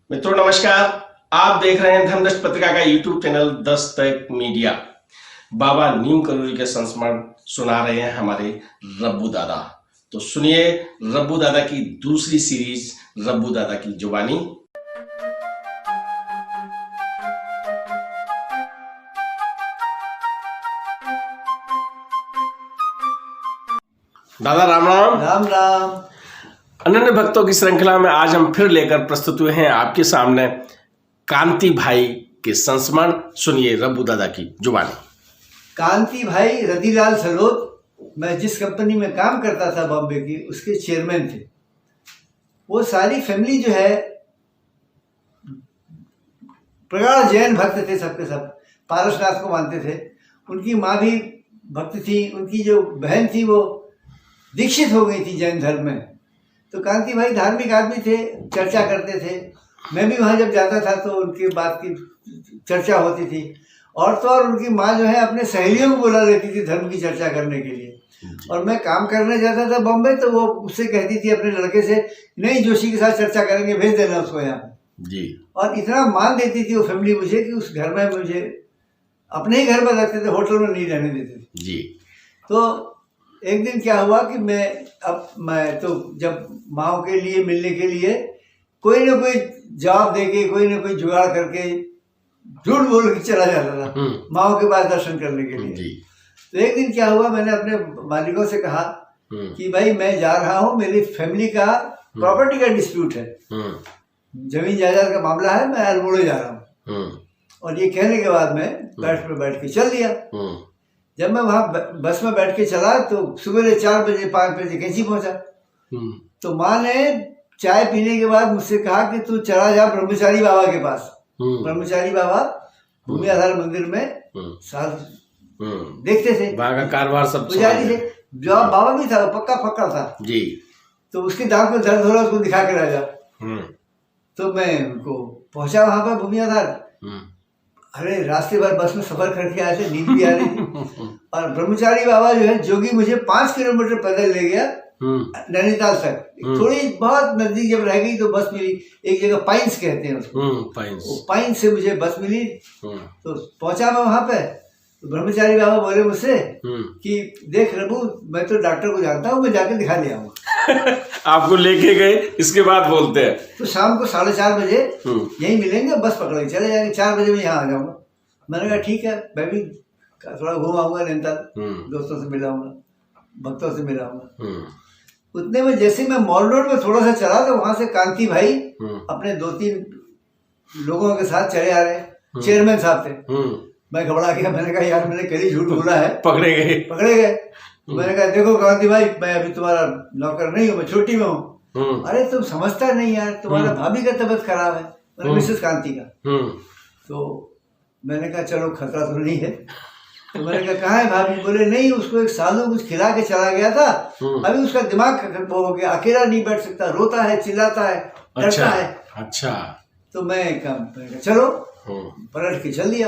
मित्रों नमस्कार। आप देख रहे हैं धर्मदृष्टि पत्रिका का यूट्यूब चैनल दस्तक मीडिया। बाबा नीम करोली के संस्मरण सुना रहे हैं हमारे रब्बू दादा। तो सुनिए रब्बू दादा की दूसरी सीरीज रब्बू दादा की जुबानी। दादा राम राम। राम राम। अनन्य भक्तों की श्रृंखला में आज हम फिर लेकर प्रस्तुत हुए हैं आपके सामने कांति भाई के संस्मरण। सुनिए रब्बू दादा की जुबानी। कांति भाई रतिलाल सलोत, मैं जिस कंपनी में काम करता था बॉम्बे की, उसके चेयरमैन थे। वो सारी फैमिली जो है प्रगाढ़ जैन भक्त थे, सबके सब पारसनाथ को मानते थे। उनकी माँ भी भक्त थी, उनकी जो बहन थी वो दीक्षित हो गई थी जैन धर्म में। तो कांति भाई धार्मिक आदमी थे, चर्चा करते थे। मैं भी वहाँ जब जाता था तो उनकी बात की चर्चा होती थी। और तो और उनकी माँ जो है अपने सहेलियों को बुला लेती थी धर्म की चर्चा करने के लिए। और मैं काम करने जाता था बॉम्बे तो वो उससे कहती थी अपने लड़के से, नहीं जोशी के साथ चर्चा करेंगे, भेज देना उसको यहाँ जी। और इतना मान देती थी वो फैमिली मुझे कि उस घर में मुझे अपने ही घर में रखते थे, होटल में नहीं रहने देते थे जी। तो एक दिन क्या हुआ कि मैं तो जब माँ के लिए मिलने के लिए कोई ना कोई जवाब देके, कोई ना कोई जुगाड़ करके झूठ बोल के चला जाता था माँ के पास दर्शन करने के लिए जी। तो एक दिन क्या हुआ, मैंने अपने मालिकों से कहा कि भाई मैं जा रहा हूँ, मेरी फैमिली का प्रॉपर्टी का डिस्प्यूट है, जमीन जायदाद का मामला है, मैं अल्मोड़े जा रहा हूँ। और ये कहने के बाद मैं बैठ के चल दिया। जब मैं वहाँ बस में बैठ के चला तो सुबह 4 बजे 5 बजे कैंची पहुंचा। तो माँ ने चाय पीने के बाद मुझसे कहा कि तू चला जा ब्रह्मचारी बाबा के पास। ब्रह्मचारी बाबा भूमि आधार मंदिर में साल देखते थे, वहाँ का कारोबार सब पुजारी थे, जो बाबा भी था, वो पक्का फक्का था जी। तो उसके दांत में दर्द हो रहा, उसको दिखा के राजा। तो मैं उनको पहुंचा वहां पर भूमि आधार। अरे रास्ते भर बस में सफर करके आए थे, नींद भी आ रही थी। और ब्रह्मचारी बाबा जो है जोगी मुझे 5 किलोमीटर पैदल ले गया नैनीताल तक। थोड़ी बहुत नजदीक जब रह गई तो बस मिली, एक जगह पाइन्स कहते हैं उसको, पाइन्स से मुझे बस मिली। तो पहुंचा मैं वहां पे तो ब्रह्मचारी बाबा बोले मुझसे कि देख रघु, मैं तो डॉक्टर को जानता हूँ, मैं जाके दिखा ले आऊंगा। आपको लेके गए, इसके बाद बोलते हैं तो शाम को 4:30 बजे यहीं मिलेंगे, बस पकड़ के चले जाएंगे, 4 बजे मैं यहाँ आ जाऊंगा। मैंने कहा ठीक है, मैं भी थोड़ा घूम आऊंगा नैनीताल, दोस्तों से मिलाऊंगा, भक्तों से मिलाऊंगा। उतने में जैसे मैं मॉल रोड में थोड़ा सा चला तो वहां से कांति भाई अपने 2-3 लोगों के साथ चले आ रहे, चेयरमैन साहब थे। मैं घबरा गया, मैंने कहा यार मैंने कहीं झूठ बोला है। पकड़े गए। तो मैंने कहा देखो कांति भाई, मैं अभी तुम्हारा नौकर नहीं हूँ, मैं छुट्टी में हूँ। अरे तुम समझता नहीं यार, तुम्हारा भाभी का तबीयत खराब है, मैंने मिसेस कांति का। तो मैंने कहा चलो खतरा तो नहीं है। तो मैंने कहा कहाँ है भाभी? बोले नहीं, उसको एक साधु कुछ खिला के चला गया था, अभी उसका दिमाग वो हो गया, अकेला नहीं बैठ सकता, रोता है, चिल्लाता है, डरता है। अच्छा। तो मैं कहा चलो, पलट के चल दिया।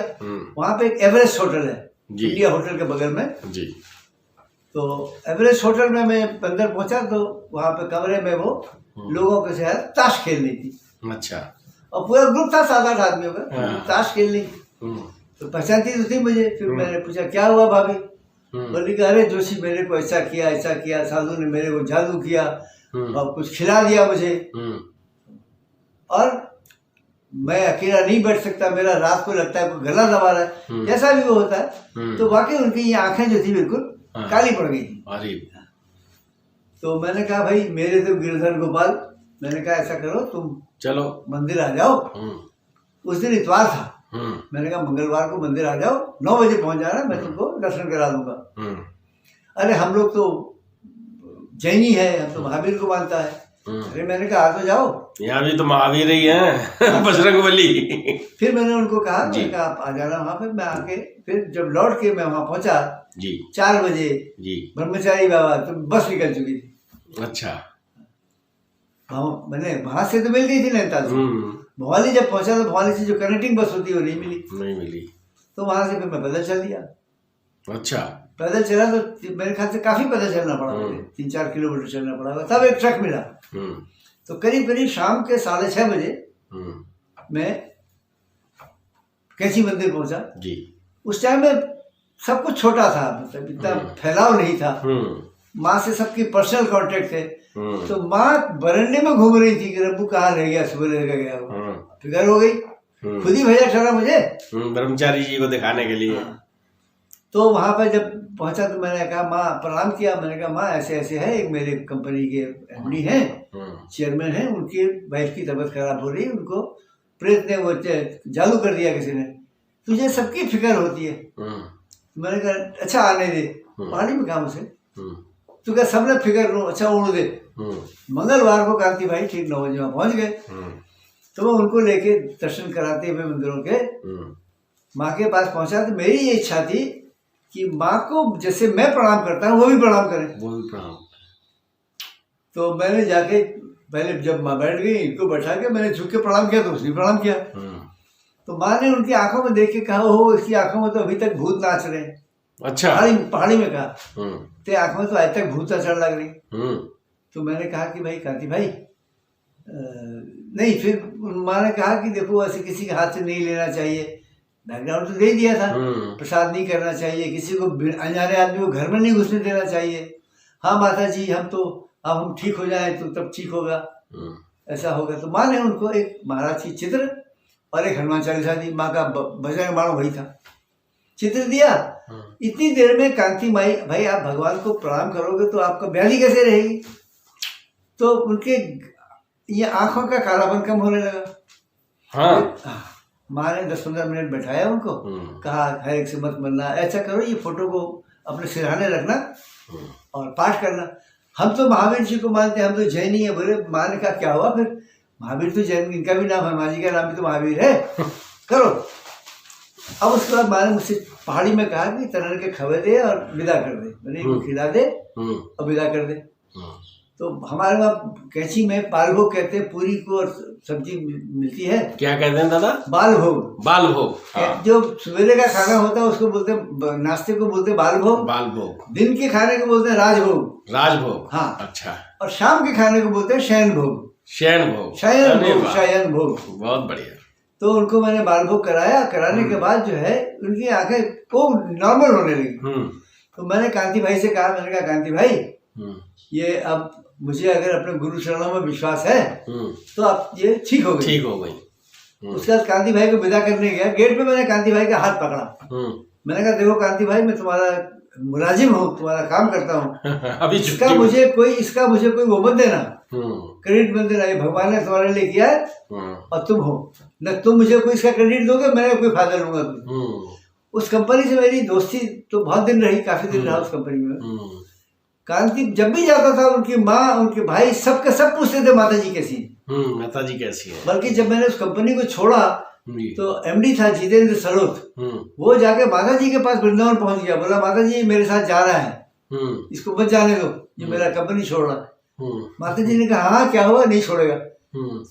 वहां पे एक एवरेस्ट होटल है, इंडिया होटल के बगल में जी। तो एवरेस्ट होटल में मैं अंदर पहुंचा तो वहां पे कमरे में वो लोगों के साथ ताश खेल रही थी। अच्छा। और पूरा ग्रुप था 7-8 आदमियों का, ताश खेल रही थी। तो पहचानती तो थी मुझे। फिर मैंने पूछा क्या हुआ भाभी? बोली कि अरे जोशी मेरे को ऐसा किया, साधु ने मेरे को जादू किया और कुछ खिला दिया मुझे, और मैं अकेला नहीं बैठ सकता, मेरा रात को लगता है कोई गला दबा रहा है, जैसा भी वो होता है। तो वाकई उनकी ये आंखें जो थी बिल्कुल काली पड़ गई थी। तो मैंने कहा भाई मेरे तो गिरधर गोपाल, मैंने कहा ऐसा करो तुम चलो मंदिर आ जाओ। उस दिन इतवार था, मैंने कहा मंगलवार को मंदिर आ जाओ, 9 बजे पहुंच जाना, मैं तुमको दर्शन करा दूंगा। अरे हम लोग तो जैनी है, हम तो महावीर को मानता है। अरे मैंने कहा आ तो जाओ, यहाँ भी तो महावीर ही हैं बजरंगबली। फिर मैंने उनको कहा आप आ जाना वहाँ पे। मैं आके फिर जब लौट के मैं वहाँ पहुंचा जी 4 बजे जी, ब्रह्मचारी बाबा तो बस निकल चुकी थी। अच्छा। मैंने वहां से तो मिल गई थी नैनीताल से। भवाली जब पहुंचा तो भवाली से जो कनेक्टिंग बस होती है वो नहीं मिली। तो वहां से फिर मैं पैदल चल दिया। अच्छा। पैदल चला तो मेरे ख्याल से काफी पैदल चलना पड़ा, 3-4 किलोमीटर चलना पड़ा। तब एक ट्रक मिला। तो करीब शाम के 6:30 बजे मैं कैंची मंदिर पहुंचा जी। उस टाइम में सब कुछ छोटा था, मतलब इतना फैलाव नहीं था। माँ से सबकी पर्सनल कांटेक्ट थे। तो माँ बरंडे में घूम रही थी कि रब्बू कहाँ रह गया, सुबह रह गया, फिक्र हो गई। खुद ही भेजा ठहरा मुझे ब्रह्मचारी जी को दिखाने के लिए। तो वहां पर जब पहुंचा तो मैंने कहा, माँ प्रणाम किया। मैंने कहा माँ ऐसे ऐसे है, एक मेरे कंपनी के एमडी हैं, चेयरमैन हैं, उनकी वाइफ की तबीयत खराब हो रही है, उनको प्रेत ने वो जादू कर दिया किसी ने, तुझे सबकी फिक्र होती है। मैंने कहा अच्छा आने दे, पहाड़ी में काम से तो क्या सबने फिक्र लो, अच्छा उड़ दे। मंगलवार को कांति भाई ठीक 9 बजे वहां पहुंच गए। तो मैं उनको लेके दर्शन कराते हुए मंदिरों के माँ के पास पहुंचा। तो मेरी ये इच्छा थी कि माँ को जैसे मैं प्रणाम करता हूँ वो भी प्रणाम करें, वो भी प्रणाम। तो मैंने जाके पहले जब माँ बैठ गई, इनको बैठा के मैंने झुक के प्रणाम किया तो उसने प्रणाम किया। तो माँ ने उनकी आंखों में देख के कहा, हो इसकी आंखों में तो अभी तक भूत नाच रहे हैं। अच्छा। पहाड़ी में कहा, तेरे आंखों में तो आज तक भूत चढ़ लग रही। तो मैंने कहा कि भाई कांति भाई नहीं। फिर माँ ने कहा कि देखो ऐसे किसी के हाथ से नहीं लेना चाहिए, बैकग्राउंड तो दे दिया था, प्रसाद नहीं करना चाहिए, किसी को अनजाने आदमी को घर में नहीं घुसने देना चाहिए। हाँ माता जी हम तो अब हम ठीक हो जाए तो तब ठीक होगा, ऐसा होगा। तो माँ ने उनको एक महाराज की चित्र और एक हनुमान चालीसा दी। माँ का बजरंग बाण वही था, चित्र दिया। इतनी देर में कांति माई, भाई आप भगवान को प्रणाम करोगे तो आपका व्याधि कैसे रहेगी। तो उनके ये आंखों का कालापन कम होने लगा। हाँ। माँ ने 10-15 मिनट बैठाया उनको, कहा हर एक से मत बनना, ऐसा करो ये फोटो को अपने सिरहाने रखना और पाठ करना। हम तो महावीर जी को मानते हैं, हम तो जैन ही है। बोले माँ ने कहा क्या हुआ फिर, महावीर तो जैन, इनका भी नाम है, माँ जी का नाम भी तो महावीर है, करो। अब उसके बाद माँ ने मुझसे पहाड़ी में कहा कि तरह के खबर दे और विदा कर दे, मैंने इनको खिला दे और विदा कर दे। तो हमारे वहाँ कैंची में बाल भोग कहते हैं, पूरी को और सब्जी मिलती है। क्या कहते हैं दादा? बाल भोग। बाल भोग। जो सवेरे का खाना होता है उसको बोलते हैं, नाश्ते को बोलते हैं बाल भोग। बाल भोग। दिन के खाने को बोलते हैं राजभोग। राजभोग, हाँ। अच्छा। और शाम के खाने को बोलते हैं शयन भोग। शयन भोग। शयन भोग। शयन भोग। बहुत बढ़िया। तो उनको मैंने बाल भोग कराया। कराने के बाद जो है उनकी आंखें को नॉर्मल होने लगी। तो मैंने कांति भाई से कहा, मैंने कहा कांति भाई ये अब मुझे अगर अपने गुरु चरणों में विश्वास है तो अब ये ठीक हो गई। ठीक हो गई। उसके बाद कांति भाई को विदा करने गया, गेट पे मैंने कांति भाई का हाथ पकड़ा। मैंने कहा देखो कांति भाई, मैं तुम्हारा मुलाजिम हूँ, तुम्हारा काम करता हूँ। अभी इसका मुझे कोई वो मत देना, क्रेडिट मत देना, ये भगवान ने तुम्हारे लिए किया है और तुम हो न, तुम मुझे कोई इसका क्रेडिट दोगे, मैं कोई फायदा लूंगा। उस कंपनी से मेरी दोस्ती तो बहुत दिन रही, काफी दिन रहा उस कंपनी में। कांति जब भी जाता था, उनकी माँ उनके भाई सब पूछते थे माता जी कैसी, माता जी कैसी है। बल्कि जब मैंने उस कंपनी को छोड़ा तो एमडी था जितेंद्र सलोत, वो जाके माता जी के पास वृंदावन पहुंच गया। बोला माता जी मेरे साथ जा रहा है, इसको मत जाने दो, ये मेरा कंपनी छोड़ रहा है। माता जी ने कहा हाँ क्या हुआ, नहीं छोड़ेगा।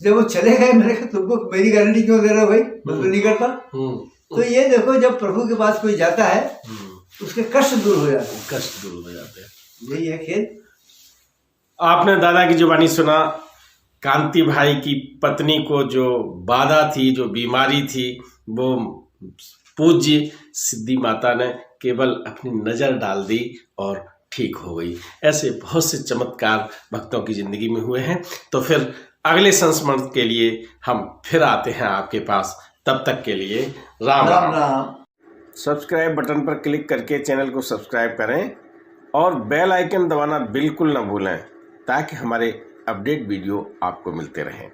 जब वो चले गए, मैंने कहा तुमको मेरी गारंटी क्यों दे रहे हो भाई, मैं तो नहीं करता। तो ये देखो, जब प्रभु के पास कोई जाता है उसके कष्ट दूर हो जाते हैं। कष्ट दूर हो जाते हैं, यही है खेल। आपने दादा की जुबानी सुना। कांति भाई की पत्नी को जो बाधा थी, जो बीमारी थी, वो पूज्य सिद्धि माता ने केवल अपनी नज़र डाल दी और ठीक हो गई। ऐसे बहुत से चमत्कार भक्तों की जिंदगी में हुए हैं। तो फिर अगले संस्मरण के लिए हम फिर आते हैं आपके पास। तब तक के लिए राम राम राम। सब्सक्राइब बटन पर क्लिक करके चैनल को सब्सक्राइब करें और बेल आइकन दबाना बिल्कुल ना भूलें, ताकि हमारे अपडेट वीडियो आपको मिलते रहें।